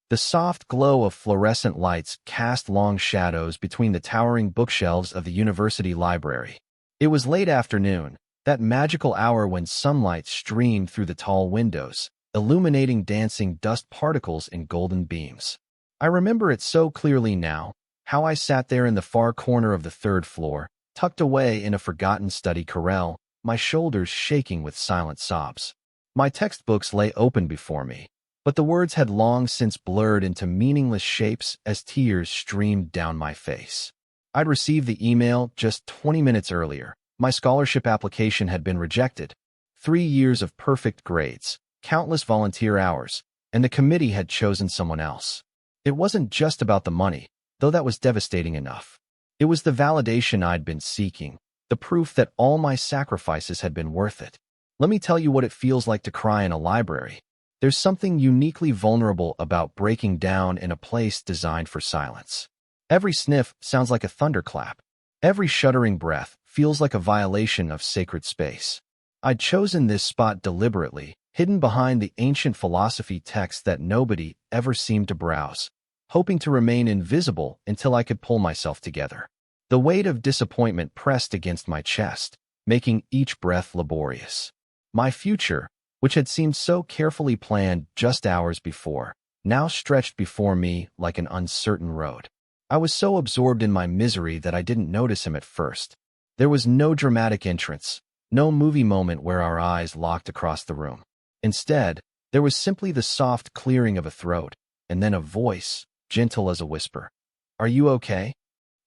The soft glow of fluorescent lights cast long shadows between the towering bookshelves of the university library. It was late afternoon, that magical hour when sunlight streamed through the tall windows, illuminating dancing dust particles in golden beams. I remember it so clearly now, how I sat there in the far corner of the third floor, tucked away in a forgotten study carrel, my shoulders shaking with silent sobs. My textbooks lay open before me, but the words had long since blurred into meaningless shapes as tears streamed down my face. I'd received the email just 20 minutes earlier. My scholarship application had been rejected. 3 years of perfect grades, countless volunteer hours, and the committee had chosen someone else. It wasn't just about the money, though that was devastating enough. It was the validation I'd been seeking, the proof that all my sacrifices had been worth it. Let me tell you what it feels like to cry in a library. There's something uniquely vulnerable about breaking down in a place designed for silence. Every sniff sounds like a thunderclap. Every shuddering breath feels like a violation of sacred space. I'd chosen this spot deliberately, hidden behind the ancient philosophy texts that nobody ever seemed to browse, hoping to remain invisible until I could pull myself together. The weight of disappointment pressed against my chest, making each breath laborious. My future, which had seemed so carefully planned just hours before, now stretched before me like an uncertain road. I was so absorbed in my misery that I didn't notice him at first. There was no dramatic entrance, no movie moment where our eyes locked across the room. Instead, there was simply the soft clearing of a throat, and then a voice, gentle as a whisper. "Are you okay?"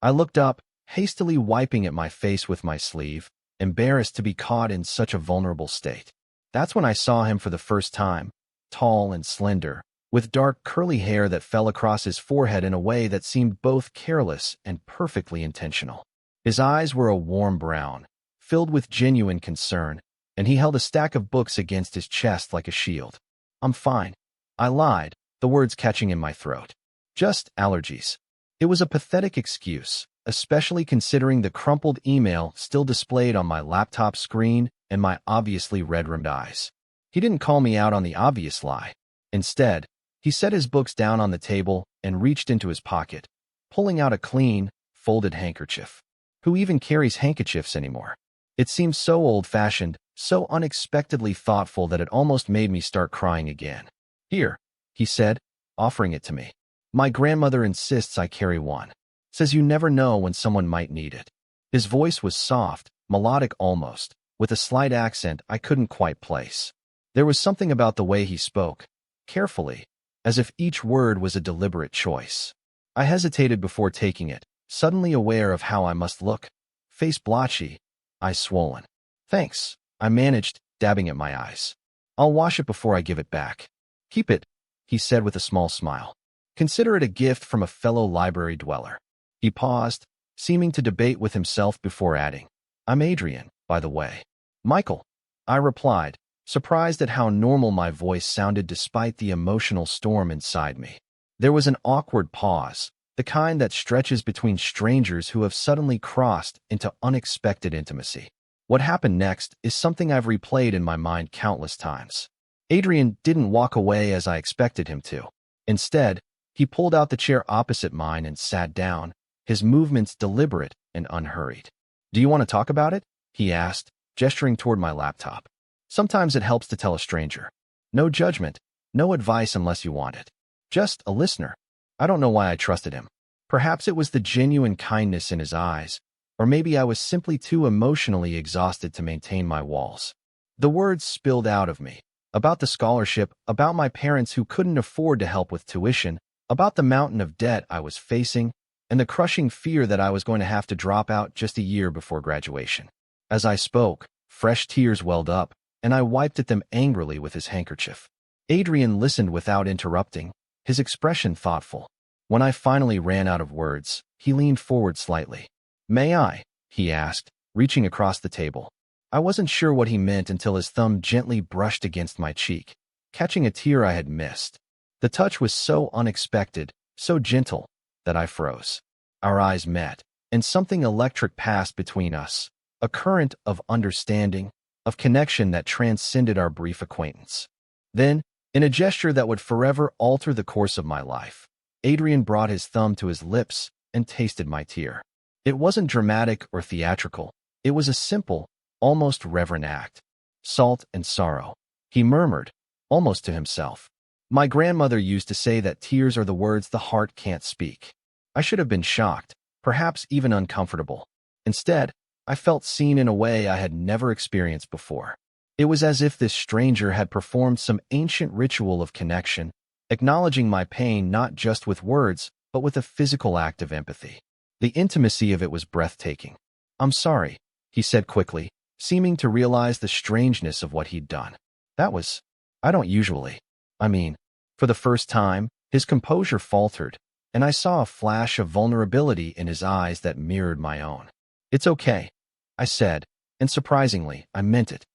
I looked up, hastily wiping at my face with my sleeve, embarrassed to be caught in such a vulnerable state. That's when I saw him for the first time, tall and slender, with dark curly hair that fell across his forehead in a way that seemed both careless and perfectly intentional. His eyes were a warm brown, filled with genuine concern, and he held a stack of books against his chest like a shield. "I'm fine," I lied, the words catching in my throat. "Just allergies." It was a pathetic excuse, especially considering the crumpled email still displayed on my laptop screen and my obviously red-rimmed eyes. He didn't call me out on the obvious lie. Instead, he set his books down on the table and reached into his pocket, pulling out a clean, folded handkerchief. Who even carries handkerchiefs anymore? It seemed so old-fashioned, so unexpectedly thoughtful that it almost made me start crying again. "Here," he said, offering it to me. "My grandmother insists I carry one. Says you never know when someone might need it." His voice was soft, melodic almost, with a slight accent I couldn't quite place. There was something about the way he spoke, carefully, as if each word was a deliberate choice. I hesitated before taking it, suddenly aware of how I must look. Face blotchy, eyes swollen. "Thanks," I managed, dabbing at my eyes. "I'll wash it before I give it back." "Keep it," he said with a small smile. "Consider it a gift from a fellow library dweller." He paused, seeming to debate with himself before adding, "I'm Adrian, by the way." "Michael," I replied, surprised at how normal my voice sounded despite the emotional storm inside me. There was an awkward pause, the kind that stretches between strangers who have suddenly crossed into unexpected intimacy. What happened next is something I've replayed in my mind countless times. Adrian didn't walk away as I expected him to. Instead, he pulled out the chair opposite mine and sat down, his movements deliberate and unhurried. "Do you want to talk about it?" he asked, gesturing toward my laptop. "Sometimes it helps to tell a stranger. No judgment, no advice unless you want it. Just a listener." I don't know why I trusted him. Perhaps it was the genuine kindness in his eyes, or maybe I was simply too emotionally exhausted to maintain my walls. The words spilled out of me, about the scholarship, about my parents who couldn't afford to help with tuition, about the mountain of debt I was facing, and the crushing fear that I was going to have to drop out just a year before graduation. As I spoke, fresh tears welled up, and I wiped at them angrily with his handkerchief. Adrian listened without interrupting, his expression thoughtful. When I finally ran out of words, he leaned forward slightly. "May I?" he asked, reaching across the table. I wasn't sure what he meant until his thumb gently brushed against my cheek, catching a tear I had missed. The touch was so unexpected, so gentle, that I froze. Our eyes met, and something electric passed between us, a current of understanding, of connection that transcended our brief acquaintance. Then, In a gesture that would forever alter the course of my life, Adrian brought his thumb to his lips and tasted my tear. It wasn't dramatic or theatrical. It was a simple, almost reverent act. Salt and sorrow, he murmured, almost to himself. My grandmother used to say that tears are the words the heart can't speak. I should have been shocked, perhaps even uncomfortable. Instead, I felt seen in a way I had never experienced before. It was as if this stranger had performed some ancient ritual of connection, acknowledging my pain not just with words, but with a physical act of empathy. The intimacy of it was breathtaking. "I'm sorry," he said quickly, seeming to realize the strangeness of what he'd done. I don't usually. For the first time, his composure faltered, and I saw a flash of vulnerability in his eyes that mirrored my own. "It's okay," I said, and surprisingly, I meant it.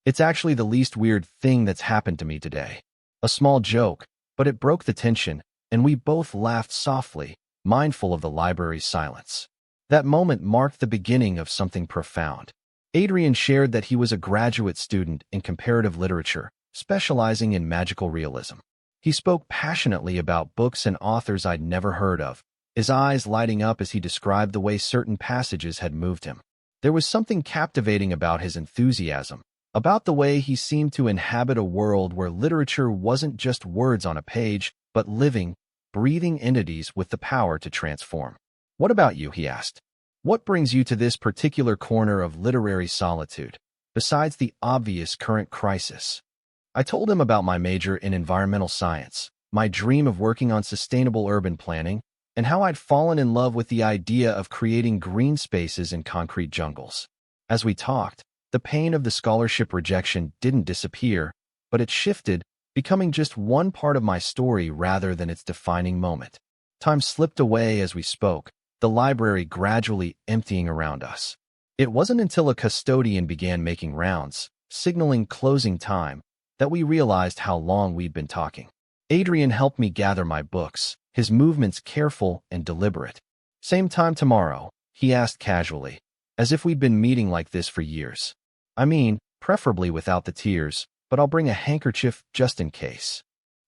"It's actually the least weird thing that's happened to me today." A small joke, but it broke the tension, and we both laughed softly, mindful of the library's silence. That moment marked the beginning of something profound. Adrian shared that he was a graduate student in comparative literature, specializing in magical realism. He spoke passionately about books and authors I'd never heard of, his eyes lighting up as he described the way certain passages had moved him. There was something captivating about his enthusiasm, about the way he seemed to inhabit a world where literature wasn't just words on a page, but living, breathing entities with the power to transform. "What about you?" he asked. "What brings you to this particular corner of literary solitude, besides the obvious current crisis?" I told him about my major in environmental science, my dream of working on sustainable urban planning, and how I'd fallen in love with the idea of creating green spaces in concrete jungles. As we talked, the pain of the scholarship rejection didn't disappear, but it shifted, becoming just one part of my story rather than its defining moment. Time slipped away as we spoke, the library gradually emptying around us. It wasn't until a custodian began making rounds, signaling closing time, that we realized how long we'd been talking. Adrian helped me gather my books, his movements careful and deliberate. "Same time tomorrow?" he asked casually, as if we'd been meeting like this for years. Preferably without the tears, but I'll bring a handkerchief just in case.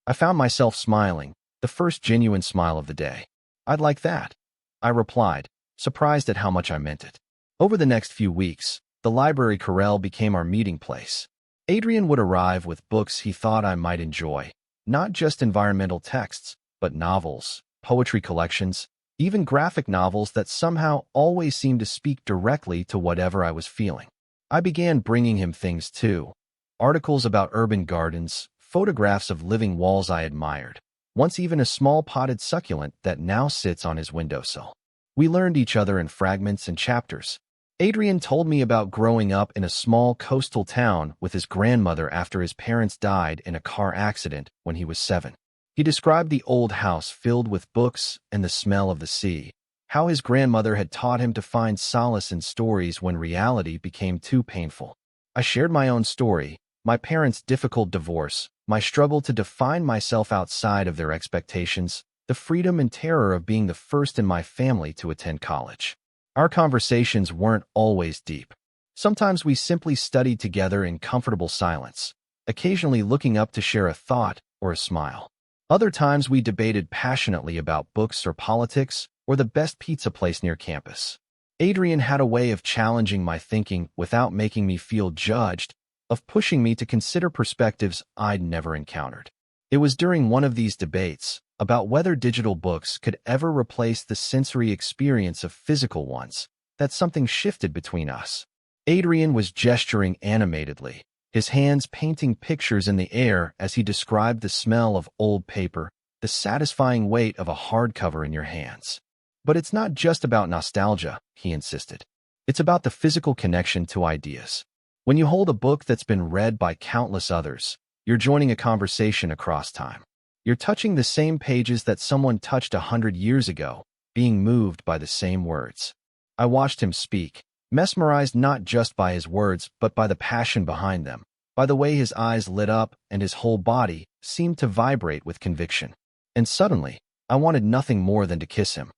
I found myself smiling, the first genuine smile of the day. "I'd like that," I replied, surprised at how much I meant it. Over the next few weeks, the library corral became our meeting place. Adrian would arrive with books he thought I might enjoy, not just environmental texts, but novels, poetry collections, even graphic novels that somehow always seemed to speak directly to whatever I was feeling. I began bringing him things too. Articles about urban gardens, photographs of living walls I admired, once even a small potted succulent that now sits on his windowsill. We learned each other in fragments and chapters. Adrian told me about growing up in a small coastal town with his grandmother after his parents died in a car accident when he was 7. He described the old house filled with books and the smell of the sea, how his grandmother had taught him to find solace in stories when reality became too painful. I shared my own story, my parents' difficult divorce, my struggle to define myself outside of their expectations, the freedom and terror of being the first in my family to attend college. Our conversations weren't always deep. Sometimes we simply studied together in comfortable silence, occasionally looking up to share a thought or a smile. Other times we debated passionately about books or politics or the best pizza place near campus. Adrian had a way of challenging my thinking without making me feel judged, of pushing me to consider perspectives I'd never encountered. It was during one of these debates, about whether digital books could ever replace the sensory experience of physical ones, that something shifted between us. Adrian was gesturing animatedly, his hands painting pictures in the air as he described the smell of old paper, the satisfying weight of a hardcover in your hands. "But it's not just about nostalgia," he insisted. "It's about the physical connection to ideas. When you hold a book that's been read by countless others, you're joining a conversation across time. You're touching the same pages that someone touched 100 years ago, being moved by the same words." I watched him speak, mesmerized not just by his words but by the passion behind them, by the way his eyes lit up and his whole body seemed to vibrate with conviction. And suddenly, I wanted nothing more than to kiss him.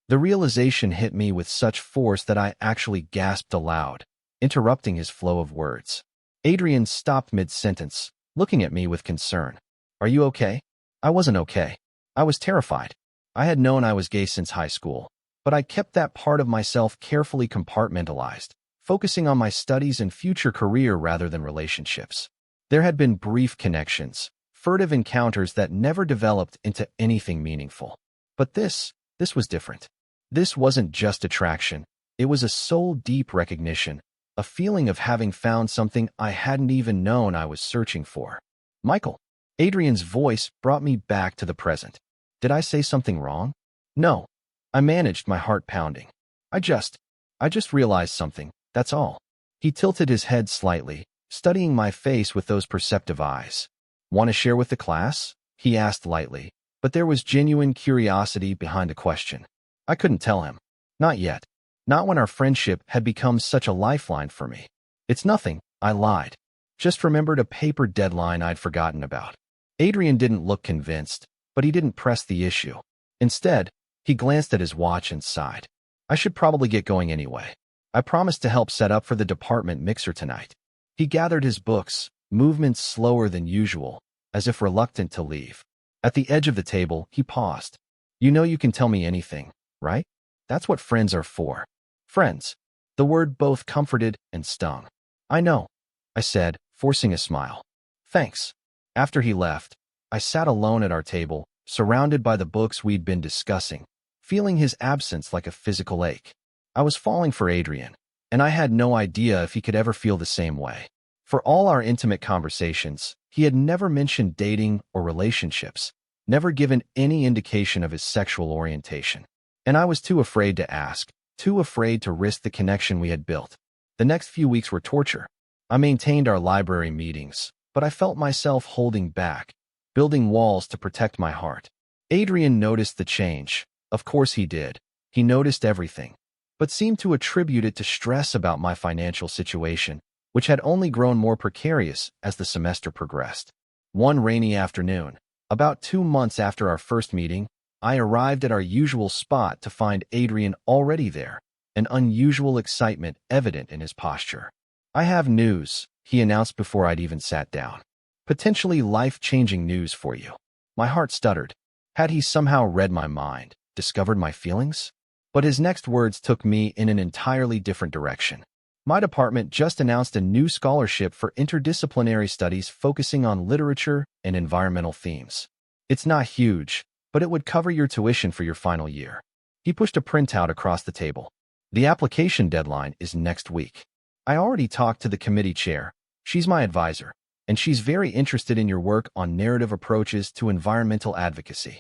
The realization hit me with such force that I actually gasped aloud, interrupting his flow of words. Adrian stopped mid-sentence, looking at me with concern. Are you okay? I wasn't okay. I was terrified. I had known I was gay since high school, but I kept that part of myself carefully compartmentalized, focusing on my studies and future career rather than relationships. There had been brief connections, furtive encounters that never developed into anything meaningful. But this was different. This wasn't just attraction. It was a soul-deep recognition, a feeling of having found something I hadn't even known I was searching for. Michael. Adrian's voice brought me back to the present. Did I say something wrong? No. I managed my heart pounding. I just realized something, that's all. He tilted his head slightly, studying my face with those perceptive eyes. Want to share with the class? He asked lightly, but there was genuine curiosity behind the question. I couldn't tell him. Not yet. Not when our friendship had become such a lifeline for me. It's nothing, I lied. Just remembered a paper deadline I'd forgotten about. Adrian didn't look convinced, but he didn't press the issue. Instead, he glanced at his watch and sighed. I should probably get going anyway. I promised to help set up for the department mixer tonight. He gathered his books, movements slower than usual, as if reluctant to leave. At the edge of the table, he paused. You know you can tell me anything, right? That's what friends are for. Friends. The word both comforted and stung. I know, I said, forcing a smile. Thanks. After he left, I sat alone at our table, surrounded by the books we'd been discussing, feeling his absence like a physical ache. I was falling for Adrian, and I had no idea if he could ever feel the same way. For all our intimate conversations, he had never mentioned dating or relationships, never given any indication of his sexual orientation. And I was too afraid to ask, too afraid to risk the connection we had built. The next few weeks were torture. I maintained our library meetings, but I felt myself holding back, building walls to protect my heart. Adrian noticed the change. Of course he did. He noticed everything, but seemed to attribute it to stress about my financial situation, which had only grown more precarious as the semester progressed. One rainy afternoon, about 2 months after our first meeting, I arrived at our usual spot to find Adrian already there, an unusual excitement evident in his posture. I have news, he announced before I'd even sat down. Potentially life-changing news for you. My heart stuttered. Had he somehow read my mind, discovered my feelings? But his next words took me in an entirely different direction. My department just announced a new scholarship for interdisciplinary studies focusing on literature and environmental themes. It's not huge, but it would cover your tuition for your final year. He pushed a printout across the table. The application deadline is next week. I already talked to the committee chair. She's my advisor, and she's very interested in your work on narrative approaches to environmental advocacy.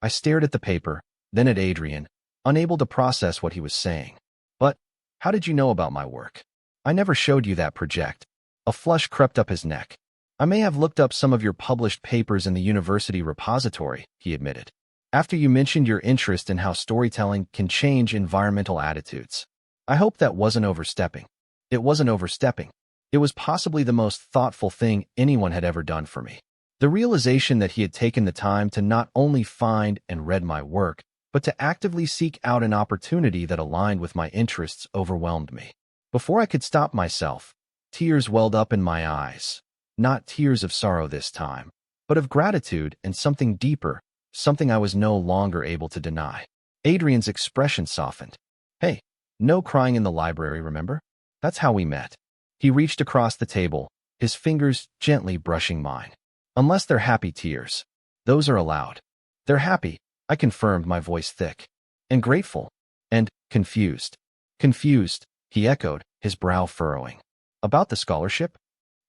I stared at the paper, then at Adrian, unable to process what he was saying. But, how did you know about my work? I never showed you that project. A flush crept up his neck. I may have looked up some of your published papers in the university repository, he admitted. After you mentioned your interest in how storytelling can change environmental attitudes. I hope that wasn't overstepping. It wasn't overstepping. It was possibly the most thoughtful thing anyone had ever done for me. The realization that he had taken the time to not only find and read my work, but to actively seek out an opportunity that aligned with my interests overwhelmed me. Before I could stop myself, tears welled up in my eyes. Not tears of sorrow this time, but of gratitude and something deeper, something I was no longer able to deny. Adrian's expression softened. Hey, no crying in the library, remember? That's how we met. He reached across the table, his fingers gently brushing mine. Unless they're happy tears. Those are allowed. They're happy, I confirmed, my voice thick. And grateful. And confused. Confused, he echoed, his brow furrowing. About the scholarship?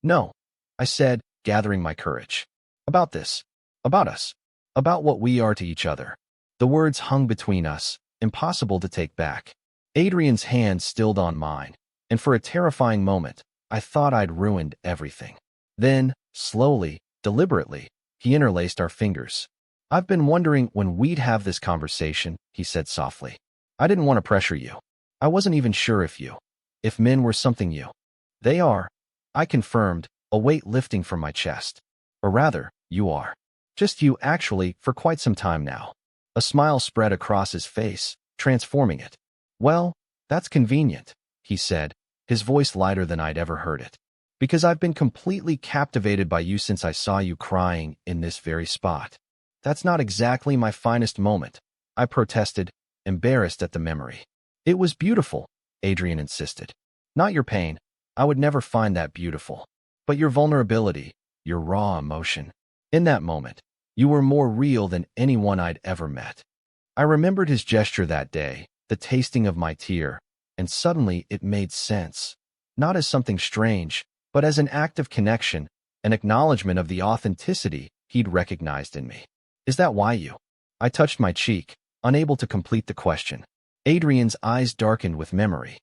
No, I said, gathering my courage. About this. About us. About what we are to each other. The words hung between us, impossible to take back. Adrian's hand stilled on mine, and for a terrifying moment, I thought I'd ruined everything. Then, slowly, deliberately, he interlaced our fingers. I've been wondering when we'd have this conversation, he said softly. I didn't want to pressure you. I wasn't even sure if men were something you. They are, I confirmed, a weight lifting from my chest. Or rather, you are. Just you, actually, for quite some time now. A smile spread across his face, transforming it. Well, that's convenient, he said, his voice lighter than I'd ever heard it. Because I've been completely captivated by you since I saw you crying in this very spot. That's not exactly my finest moment, I protested, embarrassed at the memory. It was beautiful, Adrian insisted. Not your pain. I would never find that beautiful. But your vulnerability, your raw emotion. In that moment, you were more real than anyone I'd ever met. I remembered his gesture that day, the tasting of my tear, and suddenly it made sense. Not as something strange, but as an act of connection, an acknowledgement of the authenticity he'd recognized in me. Is that why you? I touched my cheek, unable to complete the question. Adrian's eyes darkened with memory.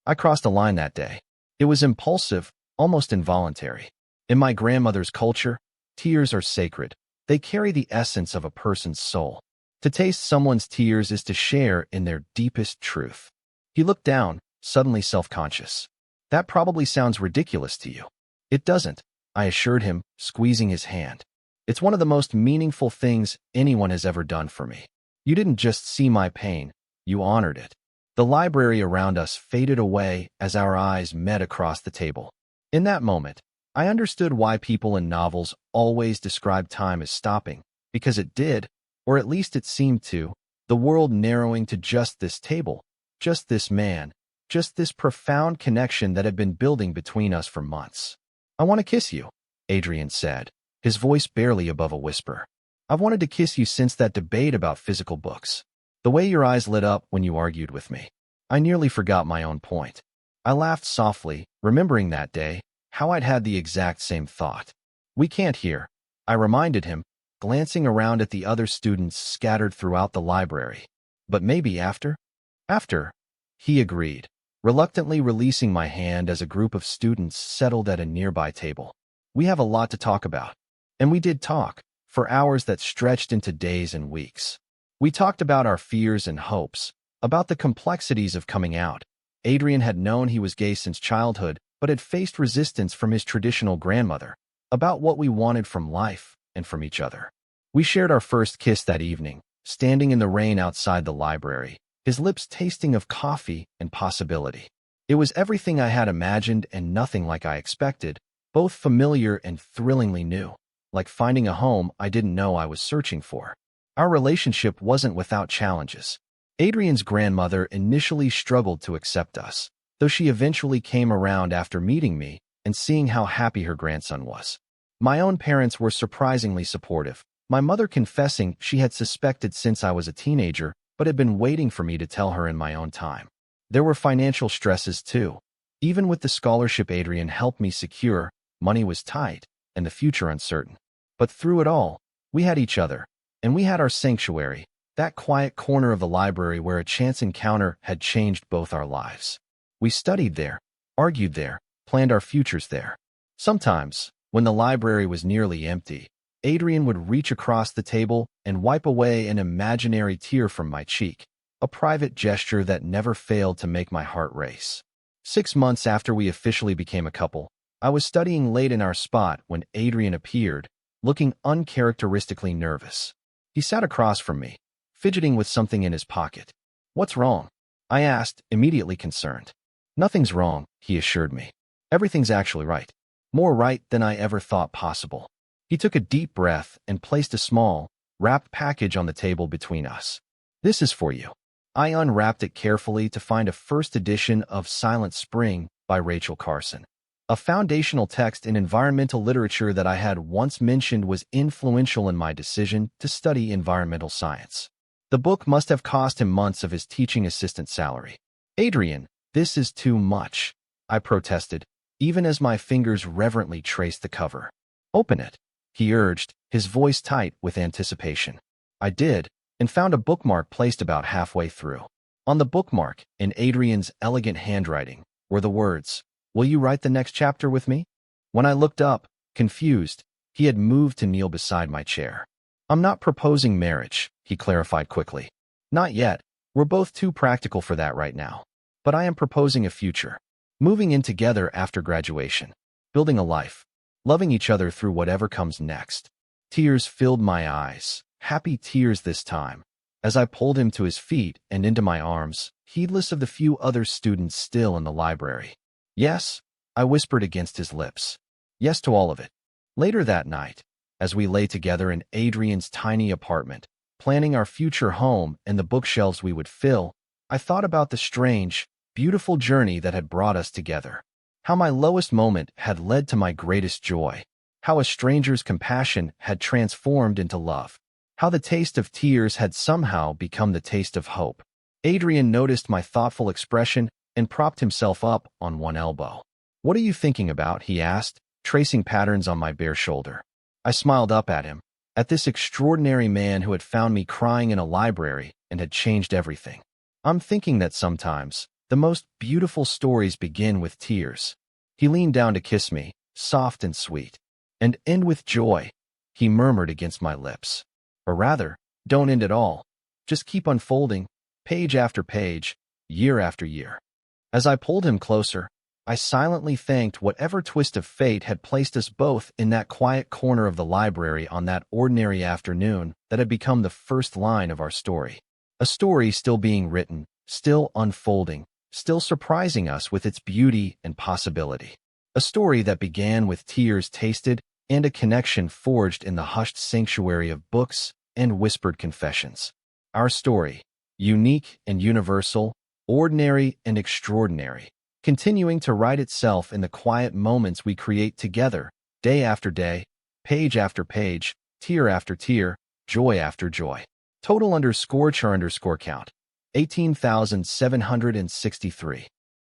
I crossed a line that day. It was impulsive, almost involuntary. In my grandmother's culture, tears are sacred. They carry the essence of a person's soul. To taste someone's tears is to share in their deepest truth. He looked down, suddenly self-conscious. That probably sounds ridiculous to you. It doesn't, I assured him, squeezing his hand. It's one of the most meaningful things anyone has ever done for me. You didn't just see my pain, you honored it. The library around us faded away as our eyes met across the table. In that moment, I understood why people in novels always describe time as stopping, because it did, or at least it seemed to, the world narrowing to just this table, just this man, just this profound connection that had been building between us for months. I want to kiss you, Adrian said, his voice barely above a whisper. I've wanted to kiss you since that debate about physical books. The way your eyes lit up when you argued with me. I nearly forgot my own point. I laughed softly, remembering that day, how I'd had the exact same thought. We can't hear, I reminded him, glancing around at the other students scattered throughout the library. But maybe after? After, he agreed, reluctantly releasing my hand as a group of students settled at a nearby table. We have a lot to talk about. And we did talk, for hours that stretched into days and weeks. We talked about our fears and hopes, about the complexities of coming out. Adrian had known he was gay since childhood, but had faced resistance from his traditional grandmother, about what we wanted from life and from each other. We shared our first kiss that evening, standing in the rain outside the library, his lips tasting of coffee and possibility. It was everything I had imagined and nothing like I expected, both familiar and thrillingly new, like finding a home I didn't know I was searching for. Our relationship wasn't without challenges. Adrian's grandmother initially struggled to accept us, though she eventually came around after meeting me and seeing how happy her grandson was. My own parents were surprisingly supportive, my mother confessing she had suspected since I was a teenager, but had been waiting for me to tell her in my own time. There were financial stresses too. Even with the scholarship Adrian helped me secure, money was tight and the future uncertain. But through it all, we had each other. And we had our sanctuary, that quiet corner of the library where a chance encounter had changed both our lives. We studied there, argued there, planned our futures there. Sometimes, when the library was nearly empty, Adrian would reach across the table and wipe away an imaginary tear from my cheek, a private gesture that never failed to make my heart race. 6 months after we officially became a couple, I was studying late in our spot when Adrian appeared, looking uncharacteristically nervous. He sat across from me, fidgeting with something in his pocket. What's wrong? I asked, immediately concerned. Nothing's wrong, he assured me. Everything's actually right. More right than I ever thought possible. He took a deep breath and placed a small, wrapped package on the table between us. This is for you. I unwrapped it carefully to find a first edition of Silent Spring by Rachel Carson. A foundational text in environmental literature that I had once mentioned was influential in my decision to study environmental science. The book must have cost him months of his teaching assistant salary. Adrian, this is too much, I protested, even as my fingers reverently traced the cover. Open it, he urged, his voice tight with anticipation. I did, and found a bookmark placed about halfway through. On the bookmark, in Adrian's elegant handwriting, were the words, "Will you write the next chapter with me?" When I looked up, confused, he had moved to kneel beside my chair. I'm not proposing marriage, he clarified quickly. Not yet, we're both too practical for that right now. But I am proposing a future. Moving in together after graduation. Building a life. Loving each other through whatever comes next. Tears filled my eyes, happy tears this time, as I pulled him to his feet and into my arms, heedless of the few other students still in the library. Yes, I whispered against his lips. Yes to all of it. Later that night, as we lay together in Adrian's tiny apartment, planning our future home and the bookshelves we would fill, I thought about the strange, beautiful journey that had brought us together. How my lowest moment had led to my greatest joy. How a stranger's compassion had transformed into love. How the taste of tears had somehow become the taste of hope. Adrian noticed my thoughtful expression and propped himself up on one elbow. "What are you thinking about?" he asked, tracing patterns on my bare shoulder. I smiled up at him, at this extraordinary man who had found me crying in a library and had changed everything. "I'm thinking that sometimes the most beautiful stories begin with tears." He leaned down to kiss me, soft and sweet. "And end with joy," he murmured against my lips. "Or rather, don't end at all. Just keep unfolding, page after page, year after year." As I pulled him closer, I silently thanked whatever twist of fate had placed us both in that quiet corner of the library on that ordinary afternoon that had become the first line of our story. A story still being written, still unfolding, still surprising us with its beauty and possibility. A story that began with tears tasted and a connection forged in the hushed sanctuary of books and whispered confessions. Our story, unique and universal, ordinary and extraordinary, continuing to write itself in the quiet moments we create together, day after day, page after page, tear after tear, joy after joy. Total _char_count, 18,763.